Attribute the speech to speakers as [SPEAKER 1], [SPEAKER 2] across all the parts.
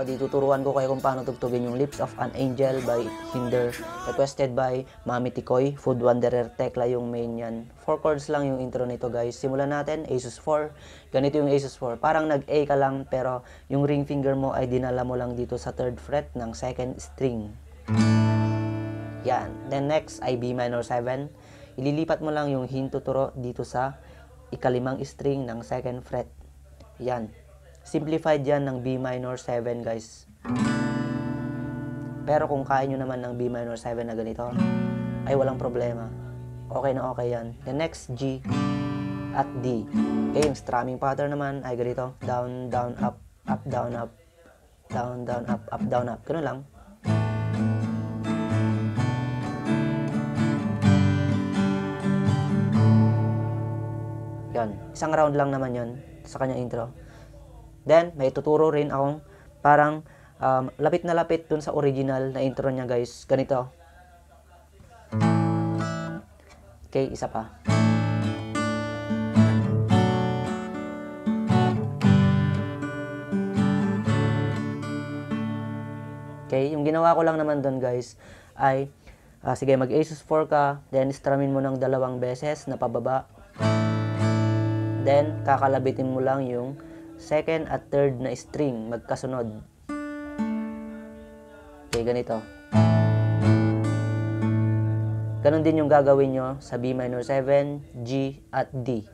[SPEAKER 1] di tuturuan ko kayo kung paano tugtugin yung Lips of an Angel by Hinder, requested by Mami Tikoy, Food Wanderer, Tekla yung main yan. 4 chords lang yung intro nito guys. Simulan natin, Asus 4. Ganito yung Asus 4. Parang nag-A ka lang pero yung ring finger mo ay dinala mo lang dito sa 3rd fret ng 2nd string. Yan. Then next ay B minor 7. Ililipat mo lang yung hintuturo dito sa ika-5 string ng 2nd fret. Yan. Simplified yan ng B minor 7 guys. Pero kung kaya nyo naman ng B minor 7 na ganito, ay walang problema. Okay na okay yan. The next G at D. Okay, yung strumming pattern naman ay ganito. Down, down, up, up, down, up. Down, down, up, up, down, up. Ganun lang. Yan. Isang round lang naman yon sa kanyang intro. Then, may tuturo rin akong parang lapit na lapit dun sa original na intro niya guys. Ganito. Okay, isa pa. Okay, yung ginawa ko lang naman dun guys ay, sige mag Asus 4 ka, then strumin mo ng 2 beses na pababa. Then, kakalabitin mo lang yung 2nd at 3rd na string magkasunod. Okay, ganito. Ganon din yung gagawin nyo sa B minor 7, G at D.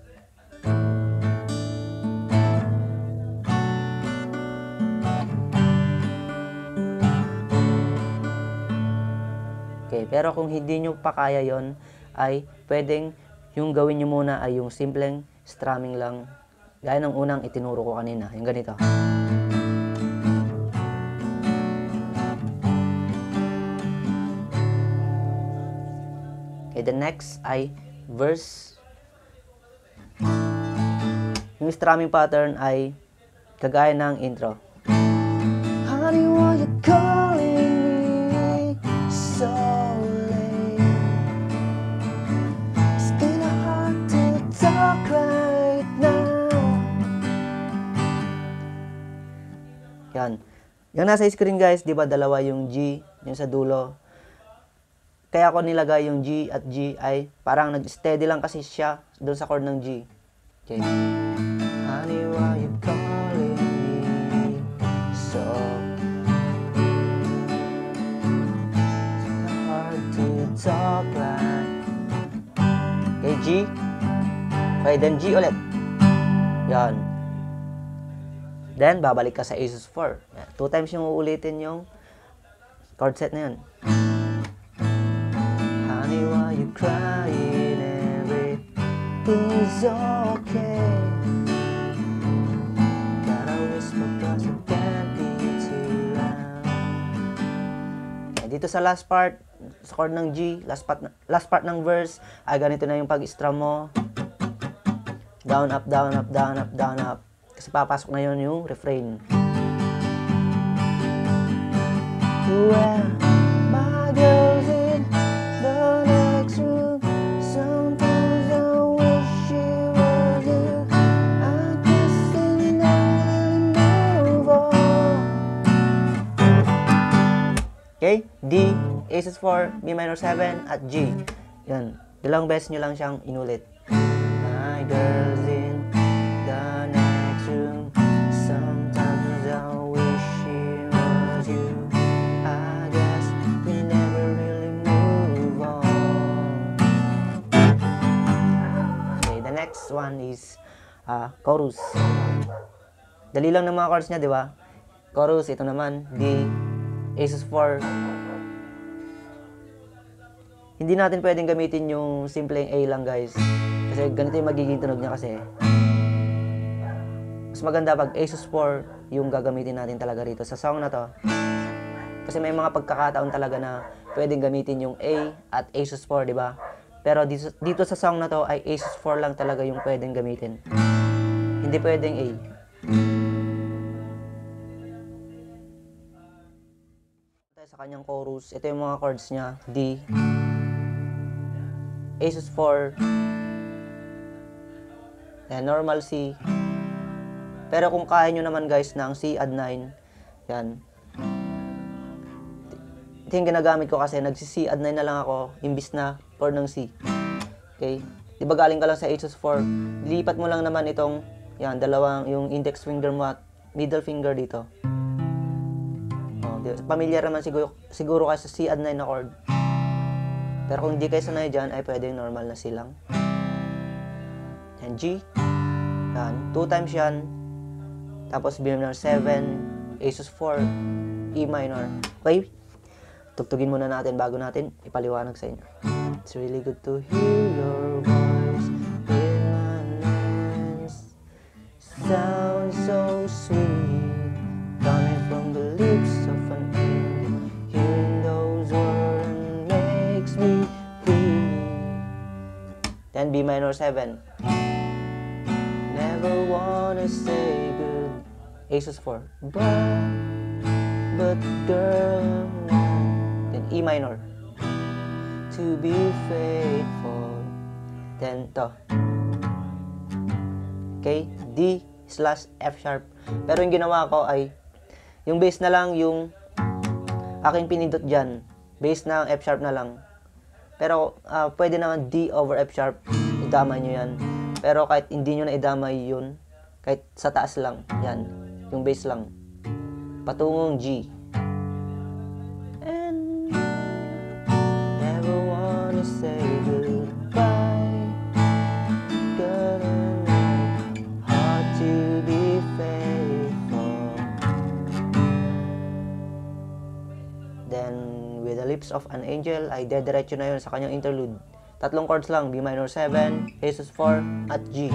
[SPEAKER 1] Okay, pero kung hindi nyo pa kaya yon ay pwedeng yung gawin nyo muna ay yung simpleng strumming lang. Gaya ng unang itinuro ko kanina, yung ganito. Okay, the next ay verse. Yung strumming pattern ay kagaya ng intro. Honey, why you calling me so late? It's kinda hard to talk right now. Yan. Yung nasa screen guys, di ba dalawa yung G, yung sa dulo. Kaya ako nilagay yung G at G ay parang nag-steady lang kasi siya doon sa chord ng G. Okay. Honey, why you calling me so hard to talk right. Okay, G. Okay, then G ulit. Yan. Then, babalik ka sa Asus 4. 2 times yung uulitin yung chord set na yun. Honey, why you crying? Everything's okay. Gotta whisper cause I can't be too loud. Dito sa last part, sa chord ng G, last part ng verse, ay ganito na yung pag-strum mo. Down, up, down, up, down, up, down, up. Kasi papasok na yun yung refrain. Well, my girl's in the next room. Sometimes I wish she was you. I guess they never move on. Okay, D, Asus 4, B minor 7, at G. Yan, dalawang beses nyo lang siyang inulit. My girl's in the next room. Sometimes I wish she was you. I guess we never really move on. Okay, the next one is chorus. Dali lang ng mga chords niya, di ba? Chorus, ito naman, D, Asus 4. Hindi natin pwedeng gamitin yung simpleng A lang, guys. Kasi ganito yung magiging tunog niya kasi. Mas maganda pag Asus 4 yung gagamitin natin talaga rito sa song na to. Kasi may mga pagkakataon talaga na pwedeng gamitin yung A at Asus 4, di ba? Pero dito sa song na to ay Asus 4 lang talaga yung pwedeng gamitin. Hindi pwedeng A. Sa kanyang chorus, ito yung mga chords niya. D, Asus 4, normal C. Pero kung kaya nyo naman guys ng C add 9, Yan. Ito yung ginagamit ko kasi nagsi-C add 9 na lang ako imbis na chord ng C. Okay? Di ba galing ka lang sa A sus 4, lilipat mo lang naman itong, yan, dalawang, yung index finger mo at middle finger dito. Familiar naman siguro kayo sa C add 9 na chord. Pero kung hindi kayo sanay dyan, ay pwede yung normal na C lang. And G. Yan. 2 times yan. Tapos B minor 7, A sus 4, E minor. Okay? Tugtugin muna natin bago natin ipaliwanag sa inyo. It's really good to hear your voice in my hands. Sounds so sweet, coming from the lips of an angel. Hearing those words makes me free. Then B minor 7. Never wanna say good. A sus 4. But girl. Then E minor. To be faithful. Then to. Okay, D slash F sharp. Pero yung ginawa ko ay yung bass na lang yung aking pinindot dyan. Bass na F sharp na lang. Pero pwede naman D over F sharp. Idamay nyo yan. Pero kahit hindi nyo na idamay yun, kahit sa taas lang, yan, yung bass lang. Patungong G. And never wanna say goodbye. Good enough, hard to be faithful. Then, with the lips of an angel, ay dediretso na yun sa kanyang interlude. 3 chords lang, B minor 7, A sus 4, at G.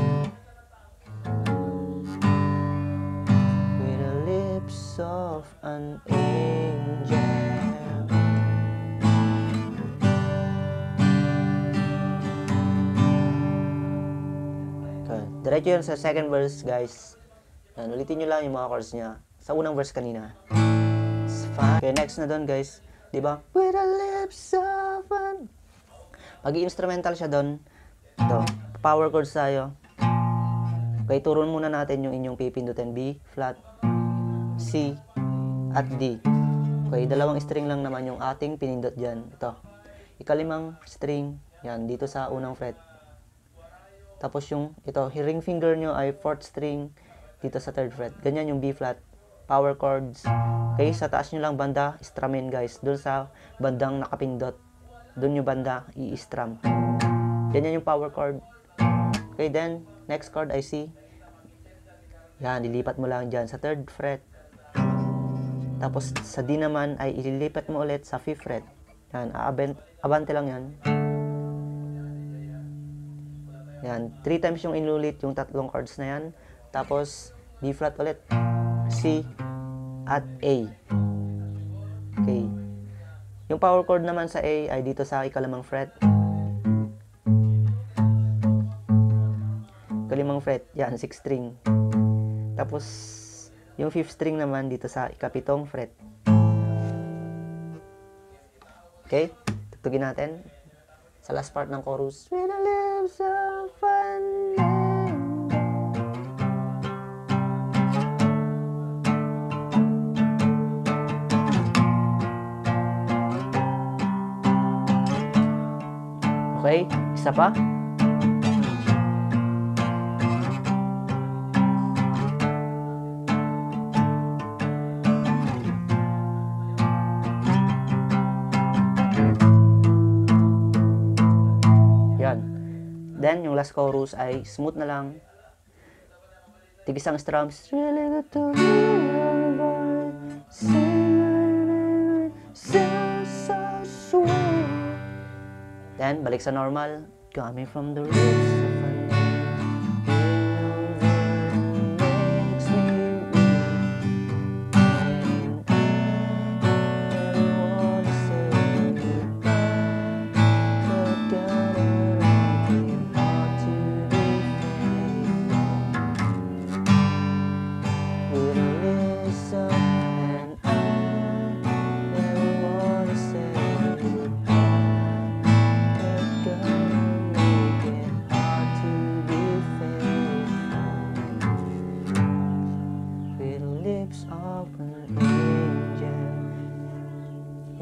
[SPEAKER 1] With the lips of an angel. Okay. Diretso yun sa second verse, guys. Yan, ulitin nyo lang yung mga chords niya sa unang verse kanina. Okay, next na doon, guys. Diba? With the lips of an... Mag-i-instrumental siya doon. Ito, power chords tayo. Okay, turon muna natin yung inyong pipindutin. B, flat, C, at D. Okay, dalawang string lang naman yung ating pinindot dyan. Ito, ikalimang string, yan, dito sa unang fret. Tapos yung, ito, ring finger nyo ay 4th string, dito sa 3rd fret. Ganyan yung B flat, power chords. Okay, sa taas nyo lang banda, strumin guys. Doon sa bandang nakapindot. Doon yung banda, i-strum. Ganyan yung power chord. Okay, then, next chord ay C. Yan, lilipat mo lang dyan sa 3rd fret. Tapos, sa D naman, ay ililipat mo ulit sa 5th fret. Yan, abante lang yan. Yan, 3 times yung inulit yung 3 chords na yan. Tapos, B flat ulit, C, at A. Okay. Yung power chord naman sa A ay dito sa ikalimang fret. Ikalimang fret, yan, 6th string. Tapos, yung 5th string naman dito sa ikapitong fret. Okay? Tugtugin natin sa last part ng chorus. With the lips of an okay, isa pa. Yan. Then, yung last chorus ay smooth na lang. Tigisang strums. Really good to hear your voice. So sweet. Then, balik sa normal. Coming from the lips of an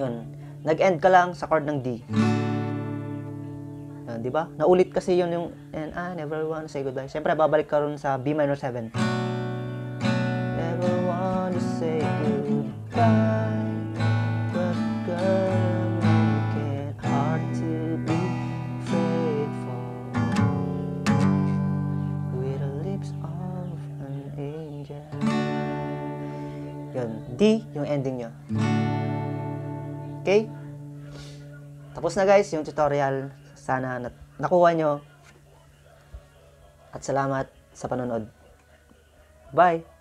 [SPEAKER 1] Yun. Nag-end ka lang sa chord ng D. Yan, di ba? Naulit kasi yun yung, and I never wanna say goodbye. Siyempre, babalik ka rin sa B minor 7. Never wanna say goodbye, but girl, make it hard to be faithful with the lips of an angel. Yun, D yung ending nyo. Okay? Tapos na guys yung tutorial. Sana nakuha nyo. At salamat sa panonood. Bye!